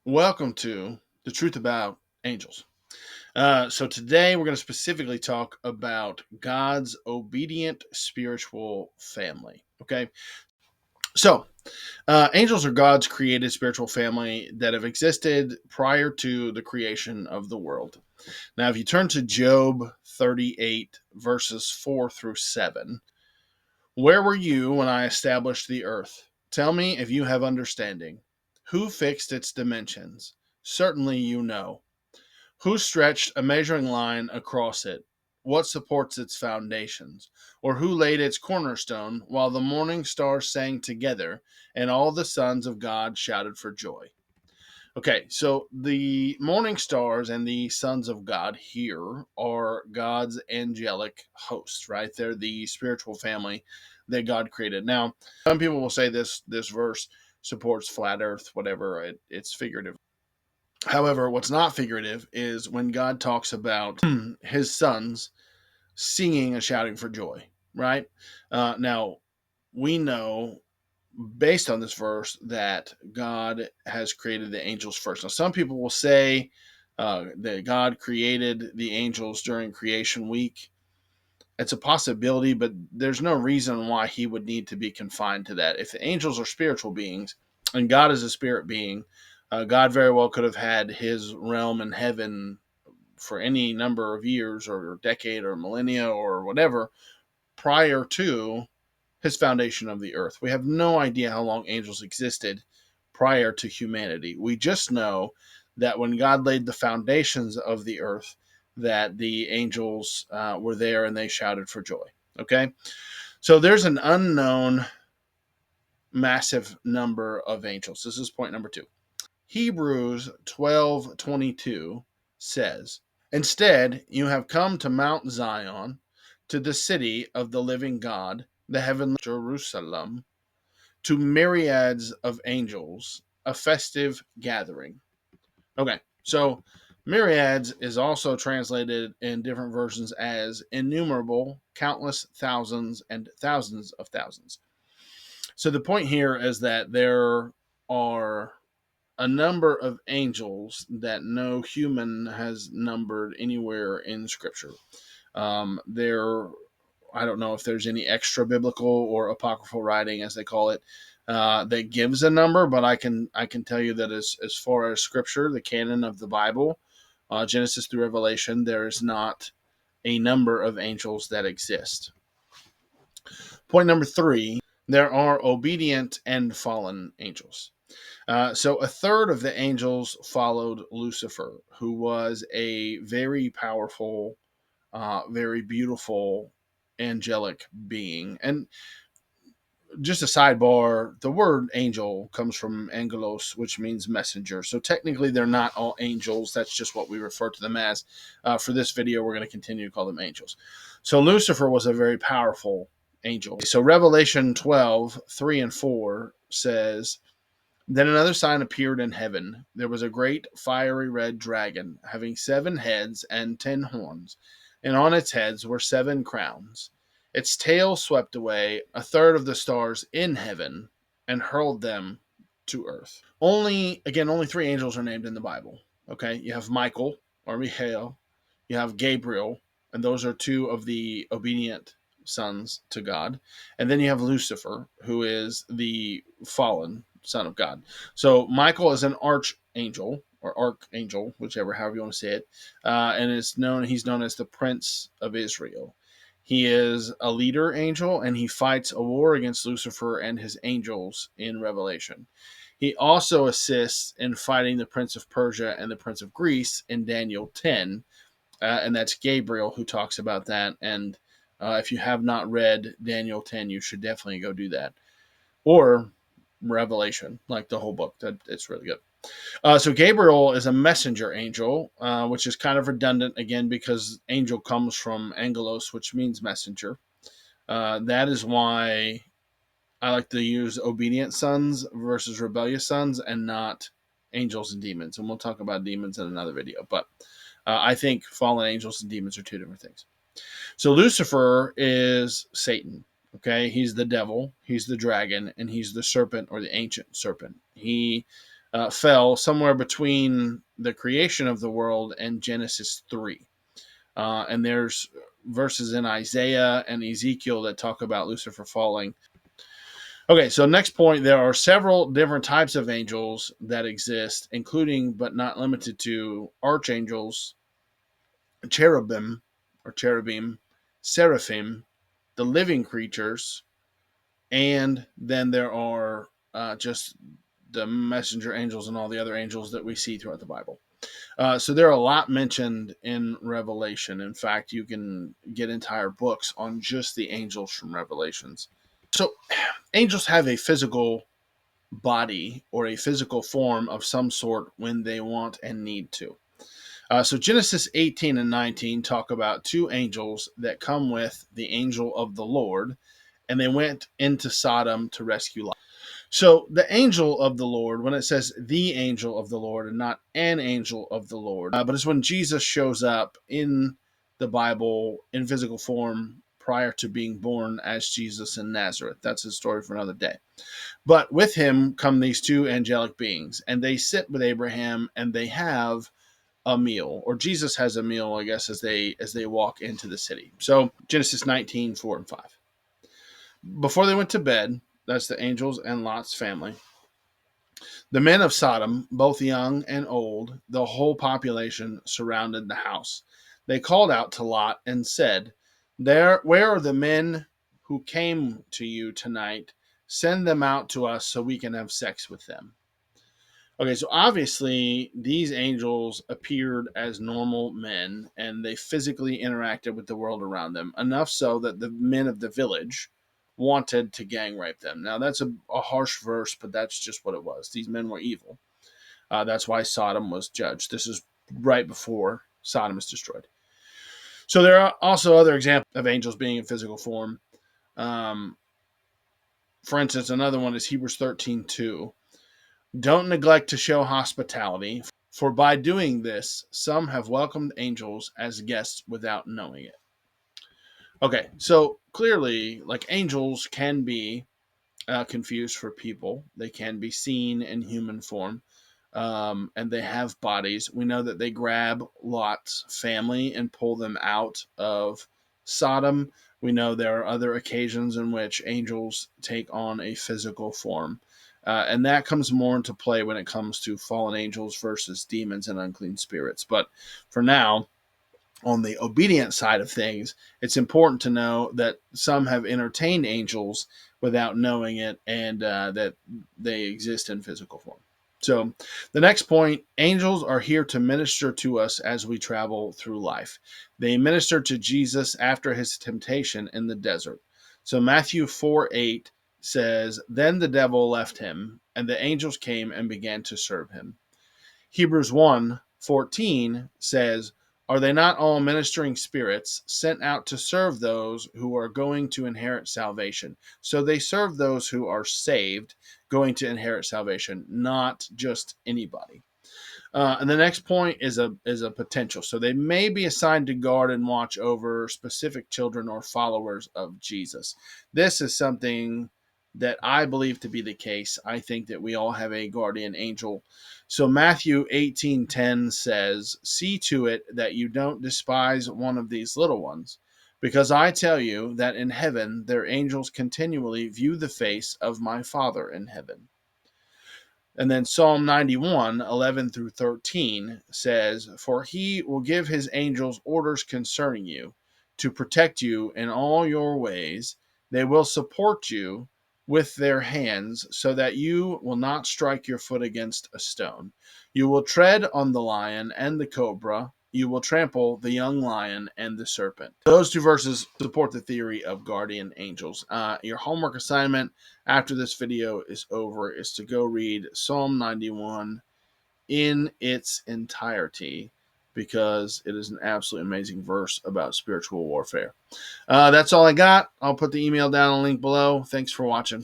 Welcome to the truth about angels. So today we're going to specifically talk about God's obedient spiritual family. Okay, so angels are God's created spiritual family that have existed prior to the creation of the world. Now, if you turn to Job 38, verses 4 through 7, where were you when I established the earth? Tell me if you have understanding. Who fixed its dimensions? Certainly you know. Who stretched a measuring line across it? What supports its foundations? Or who laid its cornerstone while the morning stars sang together and all the sons of God shouted for joy? Okay, so the morning stars and the sons of God here are God's angelic hosts, right? They're the spiritual family that God created. Now, some people will say this verse supports flat Earth, whatever. It's figurative. However, what's not figurative is when God talks about his sons singing and shouting for joy, right? Now, we know based on this verse that God has created the angels first. Now, some people will say that God created the angels during creation week. It's a possibility, but there's no reason why he would need to be confined to that. If the angels are spiritual beings and God is a spirit being, God very well could have had his realm in heaven for any number of years or decade or millennia or whatever prior to his foundation of the earth. We have no idea how long angels existed prior to humanity. We just know that when God laid the foundations of the earth, that the angels were there and they shouted for joy. Okay, so there's an unknown massive number of angels. This is point number two. Hebrews 12:22 says, "Instead, you have come to Mount Zion, to the city of the living God, the heavenly Jerusalem, to myriads of angels, a festive gathering." Okay, so myriads is also translated in different versions as innumerable, countless thousands, and thousands of thousands. So the point here is that there are a number of angels that no human has numbered anywhere in Scripture. There, I don't know if there's any extra biblical or apocryphal writing, as they call it, that gives a number, but I can tell you that as far as Scripture, the canon of the Bible, Genesis through Revelation, there is not a number of angels that exist. Point number three: there are obedient and fallen angels. So a third of the angels followed Lucifer, who was a very powerful, very beautiful angelic being. And just a sidebar, the word angel comes from Angelos, which means messenger. So technically, they're not all angels. That's just what we refer to them as. For this video, we're going to continue to call them angels. So Lucifer was a very powerful angel. So Revelation 12:3 and 4 says, "Then another sign appeared in heaven. There was a great fiery red dragon, having 7 heads and 10 horns, and on its heads were 7 crowns. Its tail swept away a third of the stars in heaven and hurled them to earth." Only 3 angels are named in the Bible. Okay, you have Michael or Michael, you have Gabriel, and those are 2 of the obedient sons to God. And then you have Lucifer, who is the fallen son of God. So Michael is an archangel or archangel, whichever, however you want to say it, and he's known as the Prince of Israel. He is a leader angel, and he fights a war against Lucifer and his angels in Revelation. He also assists in fighting the Prince of Persia and the Prince of Greece in Daniel 10, and that's Gabriel who talks about that. And if you have not read Daniel 10, you should definitely go do that. Or Revelation, like the whole book. It's really good. So Gabriel is a messenger angel, which is kind of redundant again because angel comes from angelos, which means messenger. That is why I like to use obedient sons versus rebellious sons and not angels and demons. And we'll talk about demons in another video. But I think fallen angels and demons are 2 different things. So Lucifer is Satan. Okay, he's the devil, he's the dragon, and he's the serpent or the ancient serpent. He fell somewhere between the creation of the world and Genesis 3. And there's verses in Isaiah and Ezekiel that talk about Lucifer falling. Okay, so next point, there are several different types of angels that exist, including but not limited to archangels, cherubim, seraphim, the living creatures, and then there are just the messenger angels and all the other angels that we see throughout the Bible. So there are a lot mentioned in Revelation. In fact, you can get entire books on just the angels from Revelations. So angels have a physical body or a physical form of some sort when they want and need to. So Genesis 18 and 19 talk about two angels that come with the angel of the Lord, and they went into Sodom to rescue Lot. So the angel of the Lord, when it says the angel of the Lord and not an angel of the Lord, but it's when Jesus shows up in the Bible in physical form prior to being born as Jesus in Nazareth. That's a story for another day. But with him come these two angelic beings, and they sit with Abraham, and they have a meal, or Jesus has a meal, I guess, as they walk into the city. So Genesis 19, 4 and 5. Before they went to bed, that's the angels and Lot's family, the men of Sodom, both young and old, the whole population surrounded the house. They called out to Lot and said, where are the men who came to you tonight? Send them out to us so we can have sex with them. Okay, so obviously these angels appeared as normal men and they physically interacted with the world around them, enough so that the men of the village wanted to gang rape them. Now, that's a harsh verse, but that's just what it was. These men were evil. That's why Sodom was judged. This is right before Sodom is destroyed. So there are also other examples of angels being in physical form. For instance, another one is Hebrews 13:2. Don't neglect to show hospitality, for by doing this, some have welcomed angels as guests without knowing it. Okay, so clearly, like angels can be confused for people. They can be seen in human form, and they have bodies. We know that they grab Lot's family and pull them out of Sodom. We know there are other occasions in which angels take on a physical form. And that comes more into play when it comes to fallen angels versus demons and unclean spirits. But for now, on the obedient side of things, it's important to know that some have entertained angels without knowing it, and that they exist in physical form. So, the next point, angels are here to minister to us as we travel through life. They ministered to Jesus after his temptation in the desert. So, Matthew 4:8 says, Then the devil left him, and the angels came and began to serve him. Hebrews 1:14 says, Are they not all ministering spirits sent out to serve those who are going to inherit salvation? So they serve those who are saved, going to inherit salvation, not just anybody. And the next point is a potential. So they may be assigned to guard and watch over specific children or followers of Jesus. This is something that I believe to be the case. I think that we all have a guardian angel. So Matthew 18:10 says, See to it that you don't despise one of these little ones, because I tell you that in heaven their angels continually view the face of my Father in heaven. And then Psalm 91:11 through 13 says, For he will give his angels orders concerning you, to protect you in all your ways. They will support you with their hands, so that you will not strike your foot against a stone. You will tread on the lion and the cobra. You will trample the young lion and the serpent. Those two verses support the theory of guardian angels. Your homework assignment after this video is over is to go read Psalm 91 in its entirety, because it is an absolutely amazing verse about spiritual warfare. That's all I got. I'll put the email down and link below. Thanks for watching.